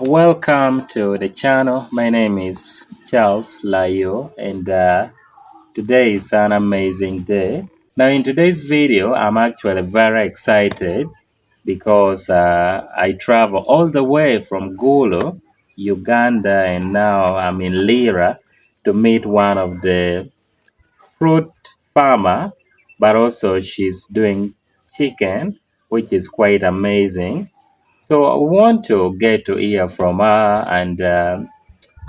Welcome to the channel. My name is Charles Layoo, and today is an amazing day. Now, in today's video, I'm actually very excited because I travel all the way from Gulu, Uganda, and now I'm in Lira to meet one of the fruit farmer, but also she's doing chicken, which is quite amazing. So I want to get to hear from her, and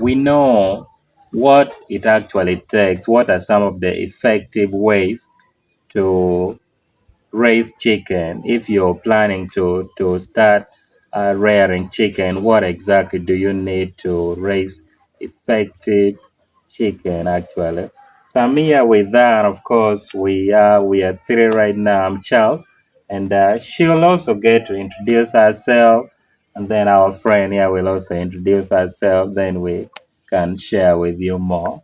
we know what it actually takes. What are some of the effective ways to raise chicken? If you're planning to start rearing chicken, what exactly do you need to raise effective chicken actually? So I'm here with that. Of course, we are three right now. I'm Charles, and she'll also get to introduce herself, and then our friend here will also introduce herself. Then we can share with you more.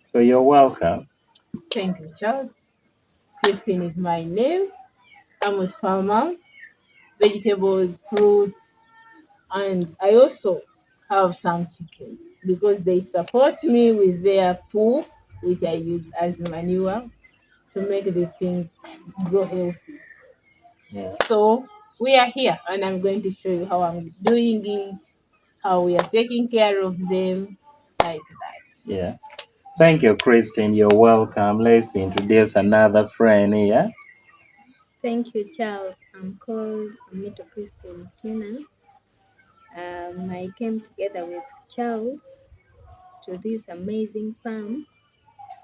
So you're welcome. Thank you, Charles. Christine is my name. I'm a farmer, vegetables, fruits, and I also have some chicken because they support me with their poo, which I use as manure to make the things grow healthy. Yeah. So we are here, and I'm going to show you how I'm doing it, how we are taking care of them, like that. Yeah. Thank you, Christine. You're welcome. Let's introduce another friend here. Thank you, Charles. I'm called Amito Christine Tunan. I came together with Charles to this amazing farm,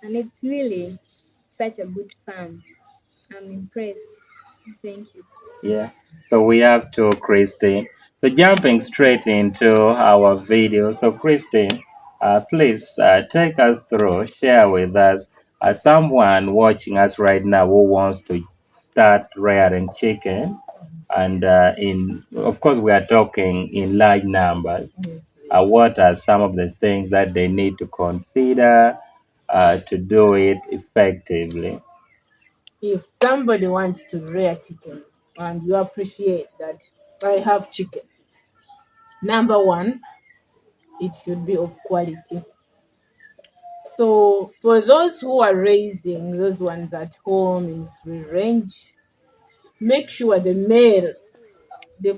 and it's really such a good farm. I'm impressed. Thank you. Yeah. So we have two Christine. So jumping straight into our video. So Christine, please take us through, share with us someone watching us right now who wants to start rearing chicken. And in, of course, we are talking in large numbers. Yes, What are some of the things that they need to consider to do it effectively? if somebody wants to rear chicken and you appreciate that I have chicken, number one, it should be of quality. So for those who are raising those ones at home in free range, make sure the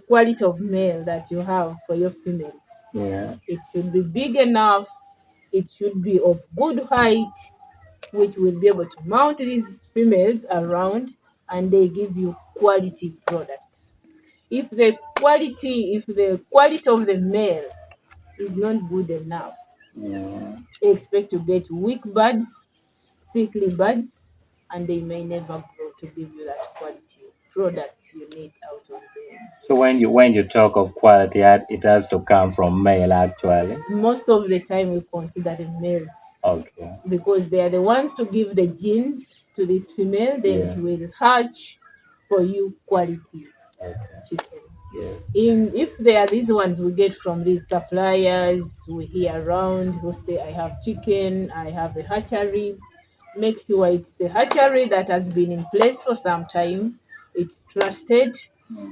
quality of male that you have for your females, Yeah. it should be big enough, it should be of good height, which will be able to mount these females around, and they give you quality products. If the quality of the male is not good enough, Yeah. expect to get weak buds, sickly buds, and they may never grow to give you that quality product you need out of them. So when you talk of quality, it has to come from male actually. Most of the time, we consider the males Okay. because they are the ones to give the genes to this female, then Yeah. it will hatch for you quality Okay. chicken. Yeah. If they are these ones we get from these suppliers we hear around who say I have chicken, I have a hatchery, make sure it's a hatchery that has been in place for some time, it's trusted,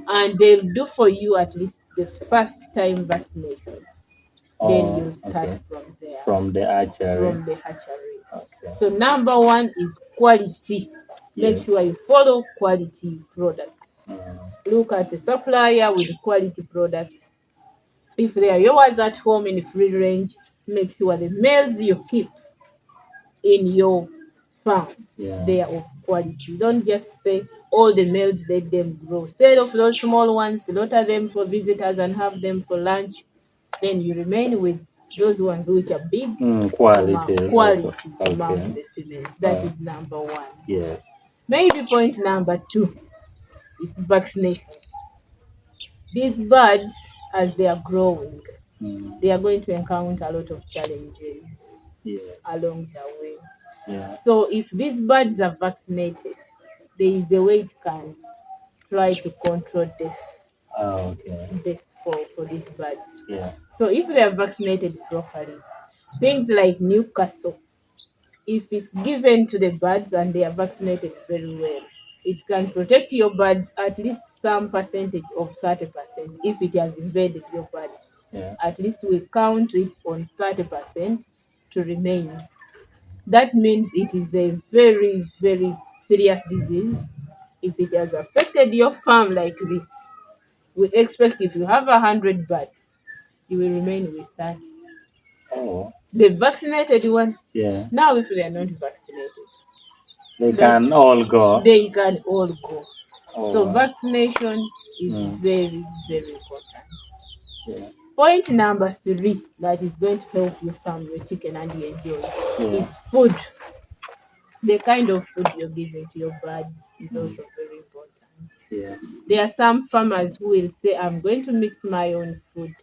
and they'll do for you at least the first time vaccination. Then Oh, you start okay. from there, From the archery. from the hatchery. Okay. So number one is quality. Make Yeah. sure you follow quality products. Look at a supplier with quality products. If they are yours at home in free range, make sure the males you keep in your farm, Yeah. they are of quality. Don't just say all the males, let them grow. Instead of those small ones, slaughter them for visitors and have them for lunch. Then you remain with those ones which are big to Quality. mount, quality to mount Okay. the females. That is number one. Yes. Maybe point number two is vaccination. These birds, as they are growing, Mm. they are going to encounter a lot of challenges Yeah. along the way. Yeah. So if these birds are vaccinated, there is a way it can try to control Oh, okay. death for these birds. Yeah. So if they are vaccinated properly, things like Newcastle, if it's given to the birds and they are vaccinated very well, it can protect your birds at least some percentage of 30% if it has invaded your birds. Yeah. at least we count it on 30% to remain. That means it is a very, very serious disease. If it has affected your farm like this, we expect if you have 100 birds, you will remain with 30. Oh. The vaccinated one, Yeah. now if they are not vaccinated, They that can all go. they can all go. Oh So wow. vaccination is Mm. very, very important. Yeah. Point number 3 that is going to help you farm your chicken and you enjoy Yeah. is food. The kind of food you're giving to your birds is Mm. also very important. Yeah. There are some farmers who will say, I'm going to mix my own food.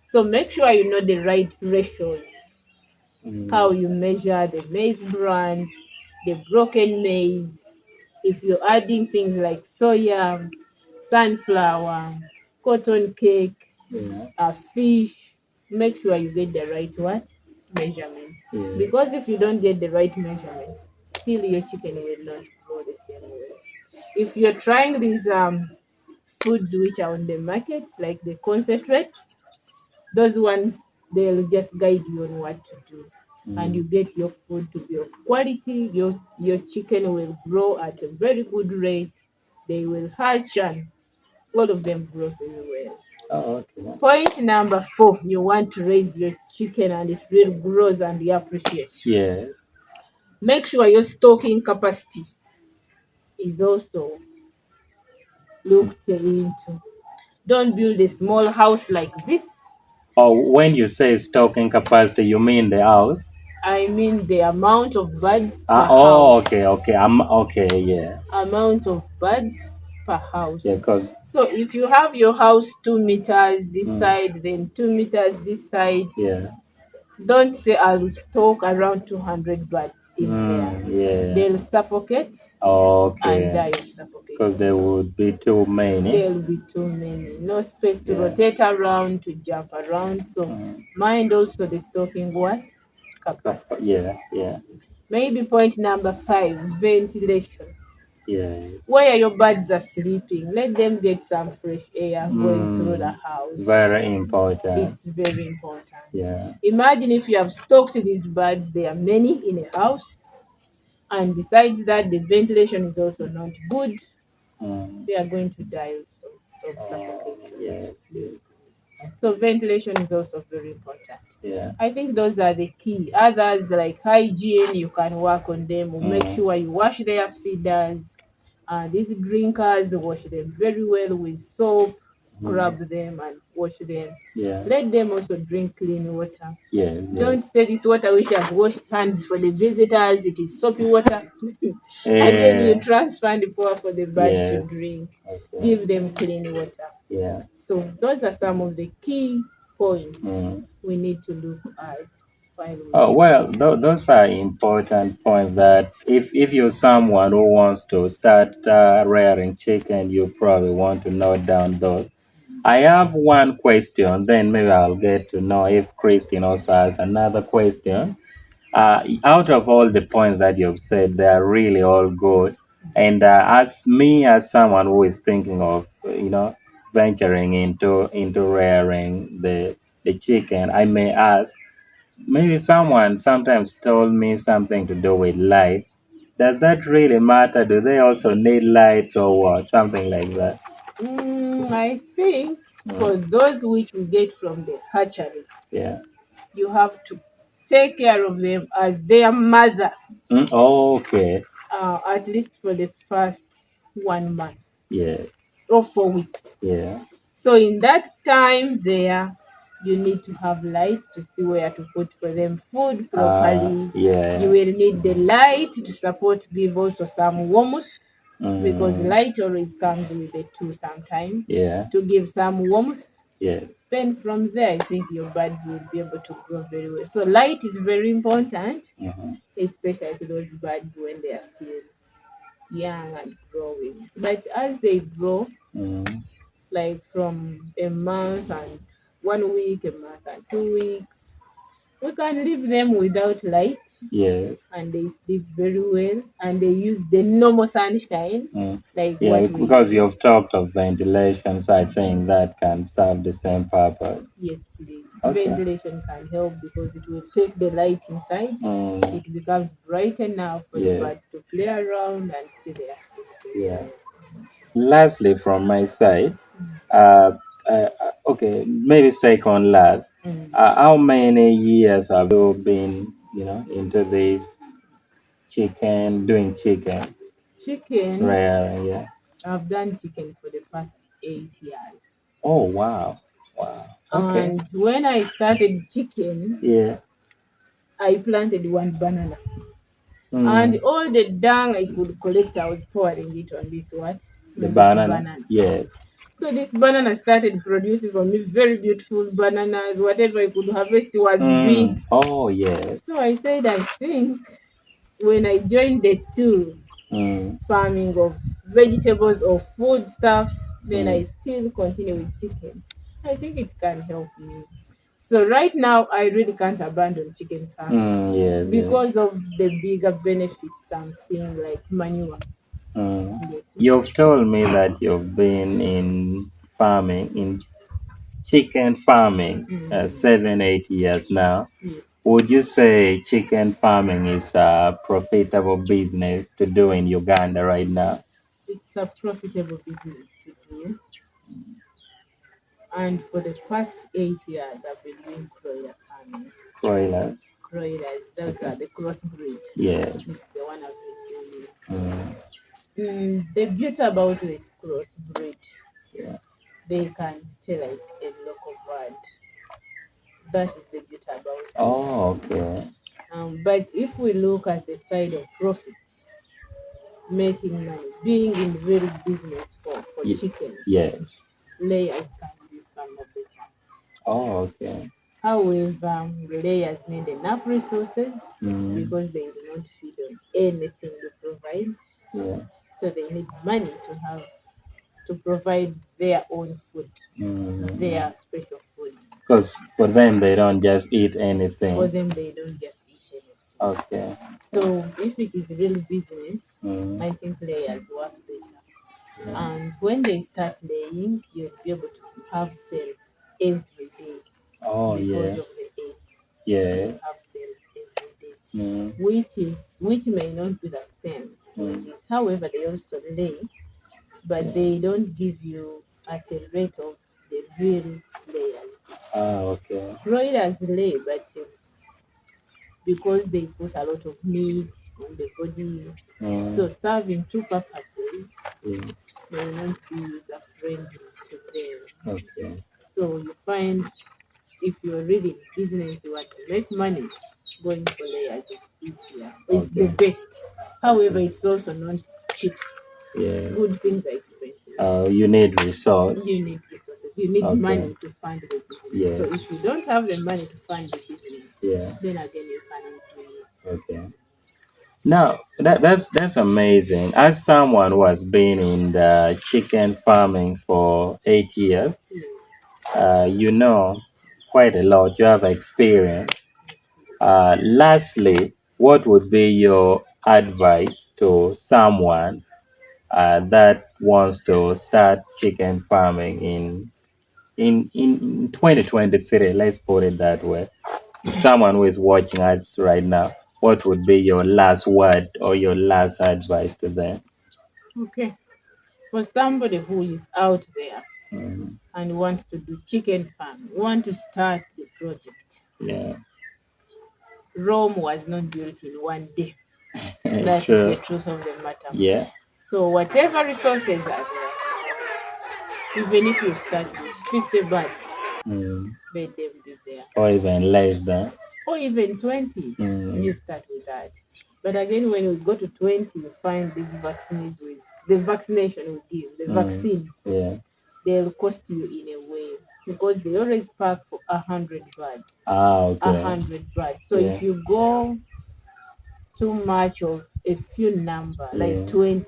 So make sure you know the right ratios, how Mm. you measure the maize bran, the broken maize. If you're adding things like soya, sunflower, cotton cake, Yeah. fish, make sure you get the right what? Measurements. Yeah. Because if you don't get the right measurements, still your chicken will not grow the same way. If you're trying these foods which are on the market, like the concentrates, those ones they'll just guide you on what to do. And you Mm. get your food to be of quality. Your chicken will grow at a very good rate. They will hatch and all of them grow very well. Oh, okay. Point number 4, you want to raise your chicken and it really grows and you appreciate. Yes. Make sure your stocking capacity is also looked into. Don't build a small house like this. Oh, when you say stocking capacity, you mean the house? I mean the amount of birds Ah, per oh, house. okay, okay. I'm okay. Yeah, Amount of birds per yeah. house. Cause So if you have your house 2 meters this mm, side, then 2 meters this side, yeah, don't say I will stock around 200 birds in there. yeah. They'll suffocate and Okay. die of Cause suffocation. there would be too many. There'll be too many. No space to Yeah. rotate around, to jump around. So Mm. mind also the stocking what? Capacity. Yeah, yeah, Maybe point number 5, ventilation. yes. Where your birds are sleeping, let them get some fresh air going through the Mm, house. very important. It's very important. Yeah. Imagine if you have stocked these birds, there are many in a house, and besides that, the ventilation is also not good. Mm. They are going to die also of Oh, suffocation. yes, These yes. things. So ventilation is also very important. Yeah. I think those are the key. Others like hygiene, you can work on them. Make Mm. sure you wash their feeders. These drinkers, wash them very well with soap, Mm. scrub them and wash them. Yeah. Let them also drink clean water. Yes, yes. Don't say this water which has washed hands for the visitors, it is soapy water. And then you Yeah. transfer and pour for the birds to Yeah. drink. Okay. Give them clean water. Yeah. So those are some of the key points Mm. we need to look at while we Oh give well, birds. those are important points. That if you're someone who wants to start rearing chicken, you probably want to note down those. I have one question. Then maybe I'll get to know if Christine also has another question. Out of all the points that you've said, they are really all good. And as me, as someone who is thinking of, venturing into rearing the chicken, I may ask. Maybe someone sometimes told me something to do with lights. Does that really matter? Do they also need lights or what? Something like that. I think Mm, for those which we get from the hatchery, yeah. you have to take care of them as their mother, Mm, oh, okay. at least for the first 1 month Yeah. or 4 weeks. Yeah. So in that time there, you need to have light to see where to put for them food properly. You Yeah. will need the light to support, give also some warmth, because Mm, light always comes with the two sometimes, yeah. to give some warmth. Yes. Then from there, I think your birds will be able to grow very well. So light is very important, Mm-hmm. especially to those birds when they are still young and growing. But as they grow, Mm, like from a month and 1 week, a month and 2 weeks, We can leave them without light, Yes. and they sleep very well, and they use the normal sunshine, like Yeah, what we because use. you've talked of ventilation, so I think that can serve the same purpose. Yes, please. Okay. Ventilation can help because it will take the light inside. It becomes bright enough for the Yeah. birds to play around and see their food. Yeah. Lastly, from my side, uh, okay, maybe second last, how many years have you been, into this doing chicken Chicken, rearing? Yeah. I've done chicken for the past 8 years. Oh, wow. Wow. Okay. And when I started chicken, Yeah. I planted one banana. And Mm. all the dung I could collect, I was pouring it on this what? The On this banana. Yes. So this banana started producing for me very beautiful bananas. Whatever I could harvest was big. Oh, yes. So I said, I think when I joined the two, farming of vegetables or foodstuffs, then I still continue with chicken. I think it can help me. So right now, I really can't abandon chicken farming Yes, because of the bigger benefits I'm seeing, like manure. Yes. You've told me that you've been in farming, in chicken farming, 7, 8 years now. Yes. Would you say chicken farming is a profitable business to do in Uganda right now? It's a profitable business to do. And for the past 8 years, I've been doing broiler farming. Broilers? Broilers, those are the crossbreed. Yes. It's the one I've been doing. The beauty about this crossbreed, they can stay like a local bird. That is the beauty about it. Oh, okay. But if we look at the side of profits, making money, being in real business for chicken, Yes. layers can be far more better. Oh, okay. However, layers need enough resources because they do not feed on anything we provide. Yeah. So they need money to provide their own food, their special food. Because for them, they don't just eat anything. For them, they don't just eat anything. Okay. So if it is real business, I think layers work better. And when they start laying, you'll be able to have sales every day. Oh, because yeah. of the eggs. Yeah. You have sales every day. Which may not be the same with this. However, they also lay, but they don't give you at a rate of the real layers. Ah, okay. Broilers lay, but because they put a lot of meat on the body, so serving two purposes may not be user friendly to them. Okay. So you find if you're really in business, you want to make money, going for layers is easier. It's the best. However, it's also not cheap. Yeah. Good things are expensive. You need resource. You need resources. You need money to fund the business. So if you don't have the money to fund the business, then again you cannot do it. Okay. Now that's amazing. As someone who has been in the chicken farming for 8 years, you know quite a lot. You have experience. Lastly, what would be your advice to someone that wants to start chicken farming in 2023? Let's put it that way. Someone who is watching us right now, what would be your last word or your last advice to them? Okay. For somebody who is out there and wants to do chicken farm, want to start the project. Yeah. Rome was not built in one day. That is the truth of the matter. Yeah. So whatever resources are there, even if you start with 50 birds, let them be there. Or even less than. Or even 20, you start with that. But again, when we go to 20, you find these vaccines with the vaccination we give, the vaccines, they'll cost you in a way because they always pack for 100 birds. Ah, okay. 100 birds. So if you go too much of a few number, like 20,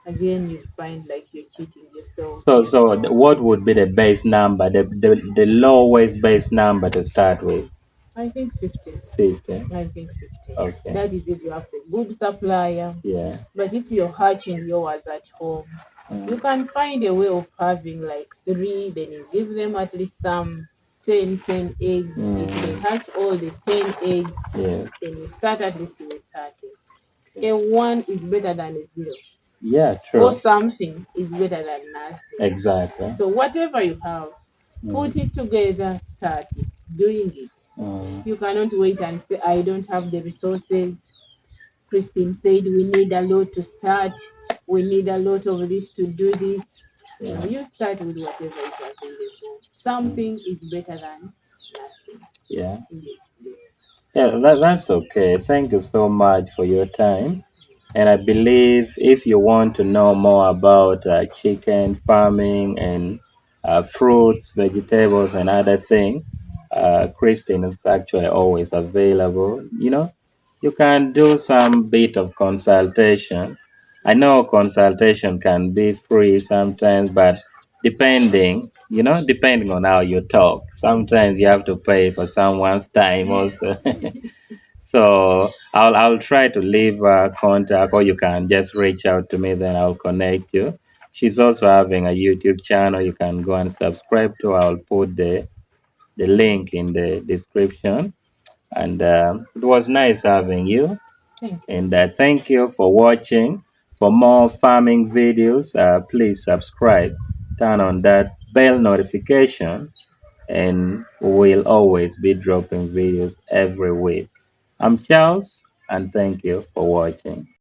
again you find like you're cheating yourself. So what would be the base number, the lowest base number to start with? I think 50. 50. I think 50. Okay. That is if you have a good supplier. Yeah. But if you're hatching yours at home, you can find a way of having like three, then you give them at least some 10 eggs. If they hatch all the 10 eggs, Yes. then you start at least with 30. A one is better than a zero, Yeah, or true. something is better than nothing. Exactly. So whatever you have, put it together, start it, doing it. You cannot wait and say, I don't have the resources. Christine said we need a lot to start. We need a lot of this to do this. Yeah. You start with whatever is available. Something is better than nothing. Yeah. Yes, yes. Yeah, that's okay. Thank you so much for your time. And I believe if you want to know more about chicken farming and fruits, vegetables, and other things, Christine is actually always available. You can do some bit of consultation. I know consultation can be free sometimes, but depending on how you talk, sometimes you have to pay for someone's time also. So I'll try to leave a contact, or you can just reach out to me. Then I'll connect you. She's also having a YouTube channel. You can go and subscribe to. I'll put the link in the description. And it was nice having you. Thank you. And thank you for watching. For more farming videos, please subscribe. Turn on that bell notification, and we'll always be dropping videos every week. I'm Charles, and thank you for watching.